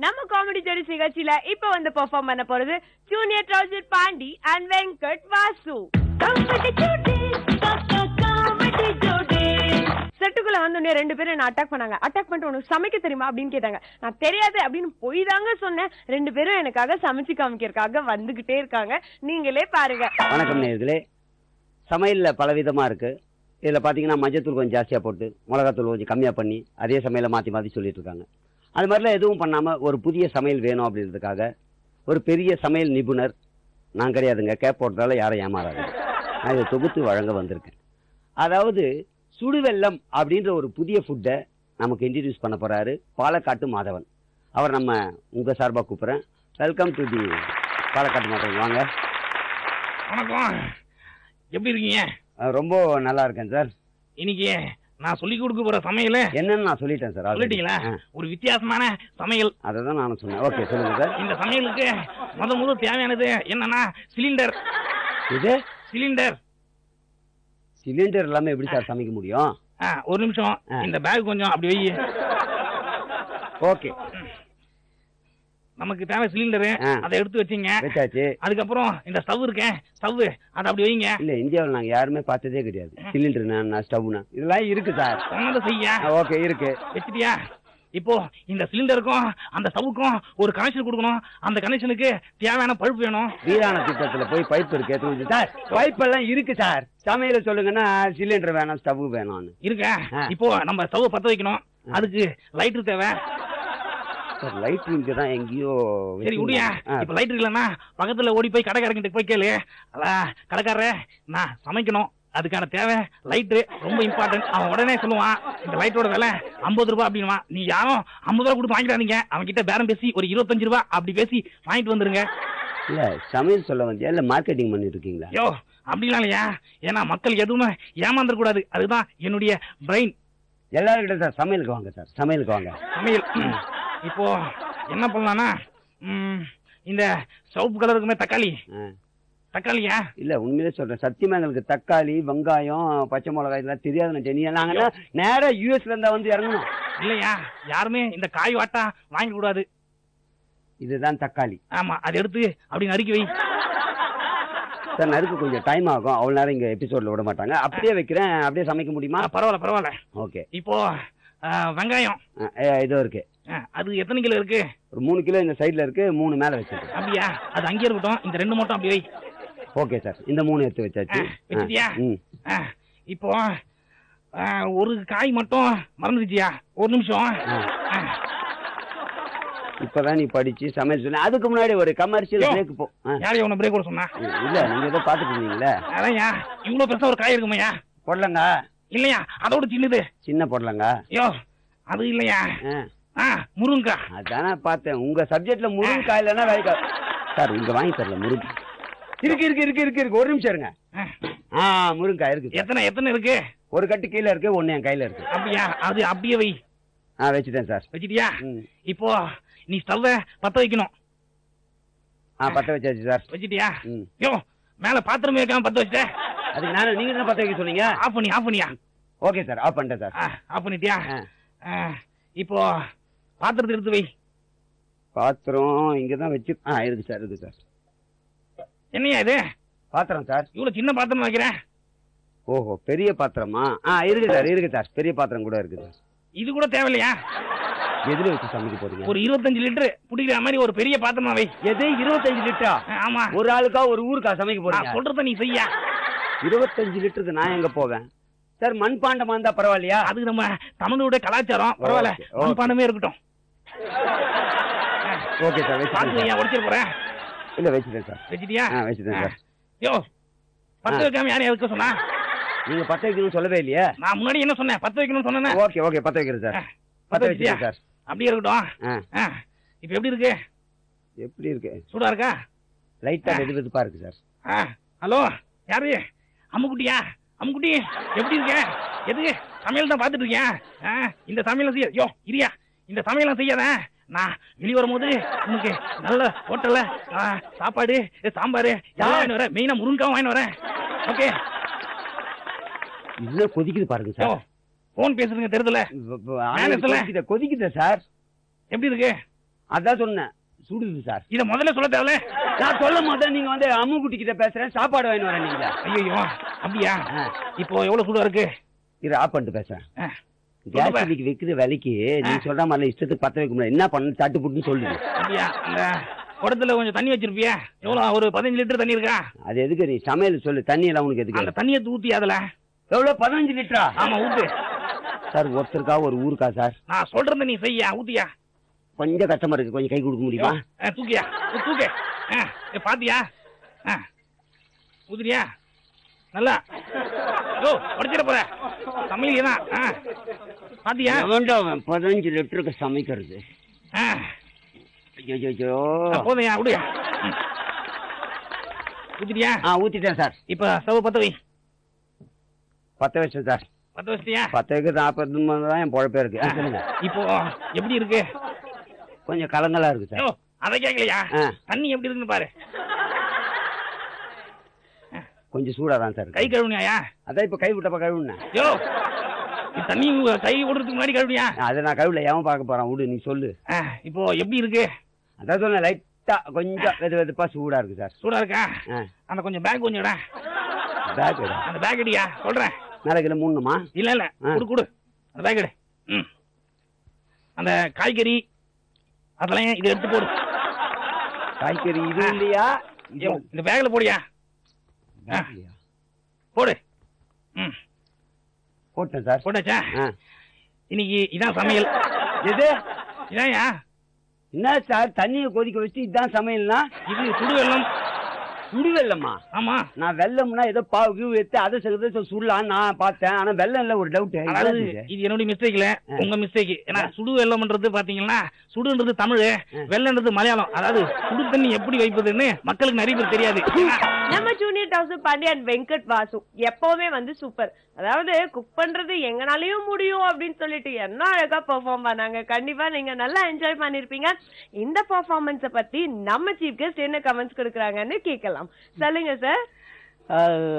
நம்ம காமெடி ஜோடி நிகழ்ச்சியில இப்ப வந்து பெர்ஃபார்ம் பண்ண போறது junior trouser Pandi and Venkat Vasu. செட்டுக்குள்ள வந்து ரெண்டு பேரும் என்ன அட்டாக் பண்ணாங்க. அட்டாக் பண்ணிட்டு உனக்கு சமைக்க தெரியுமா அப்படின்னு கேட்டாங்க. நான் தெரியாது அப்படின்னு போய் தாங்க சொன்னேன். ரெண்டு பேரும் எனக்காக சமைச்சு காமிக்கிறதுக்காக வந்துகிட்டே இருக்காங்க. நீங்களே பாருங்க. வணக்கம் நேயர்களே. சமையல்ல பலவிதமா இருக்கு. இதுல பாத்தீங்கன்னா மஞ்சத்தூள் கொஞ்சம் ஜாஸ்தியா போட்டு மிளகாத்தூள் கொஞ்சம் கம்மியா பண்ணி அதே சமையல மாத்தி மாத்தி சொல்லிட்டு இருக்காங்க. அது மாதிரிலாம் எதுவும் பண்ணாம ஒரு புதிய சமையல் வேணும் அப்படின்றதுக்காக ஒரு பெரிய சமையல் நிபுணர், நான் கிடையாதுங்க, கேப் போட்டதால யாரும் ஏமாறாது, நான் இதை தொகுத்து வழங்க வந்திருக்கேன். அதாவது சுடுவெல்லம் அப்படின்ற ஒரு புதிய ஃபுட்டை நமக்கு இன்ட்ரடியூஸ் பண்ண போறாரு பாலக்காட்டு மாதவன். அவர் நம்ம உங்க சார்பா கூப்பிடுறேன். வெல்கம் டு தி பாலக்காட்டு மாதவன். வாங்க. வணக்கம், எப்படி இருக்கீங்க? ரொம்ப நல்லா இருக்கேன் சார். இன்னைக்கு நான் சொல்லி கொடுக்க போற சமையல் என்னன்னு நான் சொல்லிட்டேன் சார். சொல்லிட்டீங்களா? ஒரு வித்தியாசமான சமையல். அதை தான் நானும் சொன்னேன். ஓகே, சொல்லுங்க சார். இந்த சமையலுக்கு முதல் தேவையானது என்னன்னா சிலிண்டர். இது சிலிண்டர். சிலிண்டர் இல்லாம எப்படி சார் சமைக்க முடியும்? ஒரு நிமிஷம், இந்த பேக் கொஞ்சம் அப்படி வை. ஓகே, நமக்கு தேவை சிலிண்டரு, அதை எடுத்து வச்சீங்க. வச்சாச்சு. அதுக்கப்புறம் இந்த ஸ்டவ் இருக்கேன், ஸ்டவ் அதை அப்படி வைங்க. இல்ல, இந்தியாவில் நாங்க யாருமே பார்த்ததே கிடையாது சிலிண்டர் ஸ்டவ்னா. இதெல்லாம் இருக்கு சார். சொன்னதை செய்ய. ஓகே, இருக்கு. வச்சுட்டியா? இப்போ இந்த சிலிண்டருக்கும் அந்த ஸ்டவ்வுக்கும் ஒரு கனெக்ஷன் கொடுக்கணும். அந்த கனெக்ஷனுக்கு தேவையான பைப் வேணும். வீரான திட்டத்துல போய் பைப் இருக்கு சார். பைப் எல்லாம் இருக்கு சார். சமையல சொல்லுங்கன்னா சிலிண்டர் வேணும், ஸ்டவ் வேணும்னு இருக்க. இப்போ நம்ம ஸ்டவ் பத்த வைக்கணும், அதுக்கு லைட்டர் தேவை. லைட் தான் எங்கேயோ. சரி விடியா, இப்ப லைட் இல்லன்னா பக்கத்துல ஓடி போய் கடைக்காரங்கிட்ட போய் கேளு. அதான் கடைக்காரர, நான் சமைக்கணும், அதுக்கான தேவை லைட்டு, ரொம்ப இம்பார்ட்டன்ட். அவன் உடனே சொல்லுவான் இந்த லைட்டோட விலை 50 ரூபாய் அப்படின்வான். நீ யாரும் 50 ரூபா கொடுத்து வாங்கிடாதீங்க, அவன் கிட்ட பேரம் பேசி ஒரு 25 ரூபாய் அப்படி பேசி வாங்கிட்டு வந்துருங்க. இல்ல, சமையல் சொல்ல வந்தியா இல்ல மார்க்கெட்டிங் பண்ணிட்டு இருக்கீங்களா? யோ, அப்படிலாம் இல்லையா, ஏன்னா மக்கள் எதுவுமே ஏமாந்துட கூடாது, அதுதான் என்னுடைய பிரெயின். எல்லாரும் கிட்ட சார் சமையலுக்கு வாங்க சார், சமையலுக்கு வாங்க. சமையல் இப்போ என்ன பண்ணலாம்னா, இந்த சிவப்பு கலர் இருக்குமே தக்காளி. தக்காளியா? இல்ல, உண்மையிலே சொல்றேன், சத்தியமா எங்களுக்கு தக்காளி, வெங்காயம், பச்சை மிளகாய் இதெல்லாம் தெரியாது. நாங்க நேரா யூஎஸ்ல இருந்தா வந்து இறங்கணும். இல்லையா, யாருமே இந்த காய் வாட்டா வாங்க கூடாது. இதுதான் தக்காளி. ஆமா, அதை எடுத்து அப்படி நறுக்கி வை சார். நறுக்கு கொஞ்சம் டைம் ஆகும், அவ்வளவு நேரம் இங்க எபிசோட்ல விட மாட்டாங்க. அப்படியே வைக்கிறேன். அப்படியே சமைக்க முடியுமா? பரவாயில்ல பரவாயில்ல. ஓகே. இப்போ வெங்காயம் இதோ இருக்கு. அது எத்தனை கிலோ இருக்கு? ஒரு 3 கிலோ இந்த சைடுல இருக்கு, 3 மேல வச்சிருக்கு. அப்படியா? அது அங்கே இருக்கட்டும், இந்த 2 மட்டும் அப்படி வை. ஓகே சார், இந்த 3 எடுத்து வச்சாச்சு. வச்சிட்டியா? இப்போ ஒரு காய் மட்டும் மறந்துச்சியா? ஒரு நிமிஷம். இப்பதான் நீ படிச்சு சமையல் சொன்ன, அதுக்கு முன்னாடி ஒரு கமர்ஷியல் பிரேக் போ. யாரையும் உன பிரேக் கூட சொன்னா? இல்ல, நீங்க ஏதோ பாத்துட்டு இருந்தீங்களே. அதையா, இவ்வளவு பெருசா ஒரு காய் இருக்குமையா? பொடலங்க இல்லையா, அதோட சின்னது. சின்ன பொடலங்க. யோ, அது இல்லையா, முருங்கக்காய். அதானே பார்த்தேன், உங்க சப்ஜெக்ட்ல முருங்கக்காய் இல்லைன்னா வேலைக்கா சார். இங்க வாங்கி தரல முருங்கை. இருக்கு இருக்கு இருக்கு இருக்கு இருக்கு. ஒரு நிமிஷம் இருங்க. முருங்கக்காய் இருக்கு. எத்தனை இருக்கு? ஒரு கட்டு கீழே இருக்கு, ஒன்னு என் கையில இருக்கு. அப்படியா? அது அப்படியே வை. வச்சுட்டேன் சார். வச்சிட்டியா? இப்போ நீ ஸ்டவ் பத்த வைக்கணும். பத்த வச்சாச்சு சார். வச்சிட்டியா? யோ, மேல பாத்திரம் வைக்காம பத்த வச்சிட்ட. அதுக்கு நானும் நீங்க தான் பத்த வைக்க சொன்னீங்க. ஆஃப் பண்ணியா? ஓகே சார், ஆஃப் பண்ணிட்டேன் சார். ஆஃப் பண்ணிட்டியா? இப்போ பாத்திரத்தை எடுத்து வை. பாத்திரம் இங்கதான் வச்சு இருக்கு சார். இருக்கு சார். என்னையா இது? பாத்திரம் சார். இவ்வளவு சின்ன பாத்திரம் வைக்கிறேன். ஓஹோ, பெரிய பாத்திரமா? இருக்கு சார், இருக்கு சார். பெரிய பாத்திரம் கூட இருக்கு சார். இது கூட தேவையில்லையா? எதுல வச்சு சமைக்க போறீங்க? ஒரு 25 லிட்டர் பிடிக்கிற மாதிரி ஒரு பெரிய பாத்திரமா வை. எது 25 லிட்டரா? ஆமா. ஒரு ஆளுக்கா ஒரு ஊருக்கா சமைக்க போறீங்க? சொல்றத நீ செய்யா. 25 லிட்டருக்கு நான் எங்க போவேன் சார்? மண்பாண்டமா இருந்தா பரவாயில்லையா? அது நம்ம தமிழோட கலாச்சாரம். பரவாயில்ல, மண்பாண்டமே இருக்கட்டும். Okay sir. வச்சு உடைச்சிட போறேன். இல்ல, வச்சுட்டேன் சார். வச்சிட்டியா? வச்சுட்டேன் சார். யோ, பத்த வைக்காம யாரையும் வைக்க சொன்னா? நீங்க பத்த வைக்கணும்னு சொல்லவே இல்லையா? நான் முன்னாடி என்ன சொன்னேன்? பத்த வைக்கணும்னு சொன்னேன். ஓகே ஓகே, பத்த வைக்கிறேன் சார். பத்த வச்சிட்டேன் சார். அப்படியே இருக்கட்டும். இப்ப எப்படி இருக்கு? எப்படி இருக்கு? சூடா இருக்கா? லைட்டா வெதுவெதுப்பா இருக்கு சார். ஹலோ, யாரு? அம்முக்குட்டியா? அம்முக்குட்டி, எப்படி இருக்க? எது சமையல் தான் பாத்துட்டு இருக்கேன். இந்த சமையல் செய்ய. யோ இரியா, இந்த சமையலாம் செய்யாத. நான் வெளியே வரும்போது உனக்கு நல்ல ஹோட்டல்ல சாப்பாடு, சாம்பார் எல்லாம் வாங்கி வரேன். மெயினா முருங்காவும் வாங்கி வரேன். ஓகே. இதுல கொதிக்குது பாருங்க சார். போன் பேசுறீங்க தெரியல. கொதிக்குதா சார்? எப்படி இருக்கு? அதான் சொன்னேன், சுடுது சார். இத முதல்ல சொல்ல தேவையில்ல. நான் சொல்ல மாட்டேன், நீங்க வந்து அம்முக்குட்டி கிட்ட பேசுறேன், சாப்பாடு வாங்கி வரேன் நீங்க. ஐயோ அப்படியா? இப்போ எவ்வளவு சூடா இருக்கு? இது ஆஃப் பண்ணிட்டு பேசுறேன். கேஸ் சிலிக்கு வைக்கிற விலைக்கு நீ சொல்ற மாதிரி இஷ்டத்துக்கு பத்த வைக்க முடியாது. என்ன பண்ணு தட்டு புட்டுன்னு சொல்லுது. அப்படியா? அந்த குடத்துல கொஞ்சம் தண்ணி வச்சிருப்பியா? எவ்வளவு? ஒரு 15 லிட்டர் தண்ணி இருக்கா? அது எதுக்கு நீ சமையல் சொல்லு, தண்ணி எல்லாம் உனக்கு எதுக்கு? அந்த தண்ணியை ஊத்தி அதுல எவ்வளவு? 15 லிட்டரா? ஆமா ஊத்து சார். ஒருத்தருக்கா ஒரு ஊருக்கா சார்? நான் சொல்றத நீ செய்யா, ஊத்தியா. கொஞ்சம் கஷ்டமா இருக்கு, கொஞ்சம் கை கொடுக்க முடியுமா? தூக்கியா, தூக்கு. பாத்தியா? ஊதுறியா? நல்லா உடச்சிட போற சமையல் தான். பாத்தியா? 15 லிட்டருக்கு சமைக்கிறது. போதையா? விடுயா. ஊத்திட்டியா? ஊத்திட்டேன் சார். இப்ப ஸ்டவ் பத்த வை. பத்த வச்சேன் சார். பத்த வச்சிட்டியா? பத்த வைக்க 40 தான் என் பொழப்பே இருக்கு. சொல்லுங்க. இப்போ எப்படி இருக்கு? கொஞ்சம் கலங்கலா இருக்கு சார். அதை கேட்கலையா? தண்ணி எப்படி இருக்குன்னு பாரு. கொஞ்சம் சூடா தான் சார். கை கழுவுனியா? அதான் இப்ப கை விட்டப்ப கழுவுனேன். யோ தண்ணி கை விடுறதுக்கு முன்னாடி கழுவியா? அதை நான் கழுவுல, எவன் பார்க்க போறான், விடு நீ சொல்லு. இப்போ எப்படி இருக்கு? அதான் சொன்னேன், லைட்டா கொஞ்சம் வெது வெதுப்பா சூடா இருக்கு சார். சூடா இருக்கா? அந்த கொஞ்சம் பேக் கொஞ்சம் பேக் அந்த பேக் அடியா சொல்றேன். நாளைக்கு மூணுமா? இல்ல இல்ல, குடு அந்த பேக் எடு. அந்த காய்கறி அதெல்லாம் இது எடுத்து போடு. காய்கறி இது இல்லையா? இந்த பேக்ல போடியா. போடு. போட்டேன் சார். போட்டாச்சா? இன்னைக்கு இதான் சமையல். எது? இதான்யா. என்ன சார் தண்ணியை கொதிக்க வச்சு இதான் சமையல்னா? இது சுடு வெள்ளம். சுடு வெள்ளமா? ஆமா. நான் வெள்ளம்னா ஏதோ பாவு எடுத்து அதை சுடலாம் நான் பார்த்தேன். ஆனா வெள்ளம் இல்ல, ஒரு டவுட். இது என்னுடைய மிஸ்டேக் இல்ல, உங்க மிஸ்டேக். ஏன்னா சுடு வெள்ளம்ன்றது பாத்தீங்கன்னா, சுடுன்றது தமிழ், வெள்ளம்ன்றது மலையாளம். அதாவது சுடு தண்ணி எப்படி வைப்பதுன்னு மக்களுக்கு நிறைய பேர் தெரியாது. நம்ம ஜூனியர் டாக்டர் பாண்டியன் வெங்கட் வாசு எப்பவுமே வந்து சூப்பர். அதாவது குக் பண்றது எங்கனாலயும் முடியும் அப்படின்னு சொல்லிட்டு என்ன அழகா பெர்ஃபார்ம் பண்ணாங்க. கண்டிப்பா நீங்க நல்லா என்ஜாய் பண்ணிருப்பீங்க. இந்த பெர்ஃபார்மன்ஸ பத்தி நம்ம சீஃப் கெஸ்ட் என்ன கமெண்ட்ஸ் கொடுக்குறாங்கன்னு கேட்கலாம். சொல்லுங்க சார்.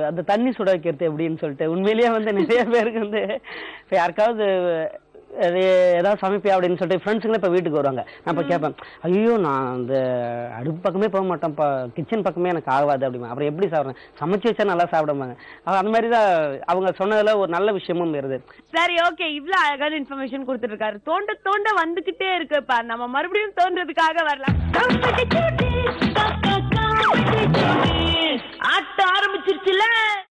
அந்த தண்ணி சுட வைக்கிறது எப்படின்னு சொல்லிட்டு உண்மையிலேயே வந்து நிறைய பேருக்கு வந்து யாருக்காவது ஏதாவது சமைப்பியா அப்படின்னு சொல்லிட்டு ஃப்ரெண்ட்ஸுங்களே இப்போ வீட்டுக்கு வருவாங்க. நான் இப்போ கேட்பேன், ஐயோ நான் அந்த அடுப்பு பக்கமே போக மாட்டேன்ப்பா, கிச்சன் பக்கமே எனக்கு ஆகாது அப்படிமா. அப்புறம் எப்படி சாப்பிட்றேன், சமைச்சு வச்சா நல்லா சாப்பிடுவாங்க. அந்த மாதிரி தான் அவங்க சொன்னதில் ஒரு நல்ல விஷயமும் இருது. சரி, ஓகே, இவ்வளவு அழகான இன்ஃபர்மேஷன் கொடுத்துட்டு இருக்காரு. தோண்ட தோண்ட வந்துகிட்டே இருக்குப்பா. நம்ம மறுபடியும் தோன்றதுக்காக வரலாம். ஆட்ட ஆரம்பிச்சிருச்சுல.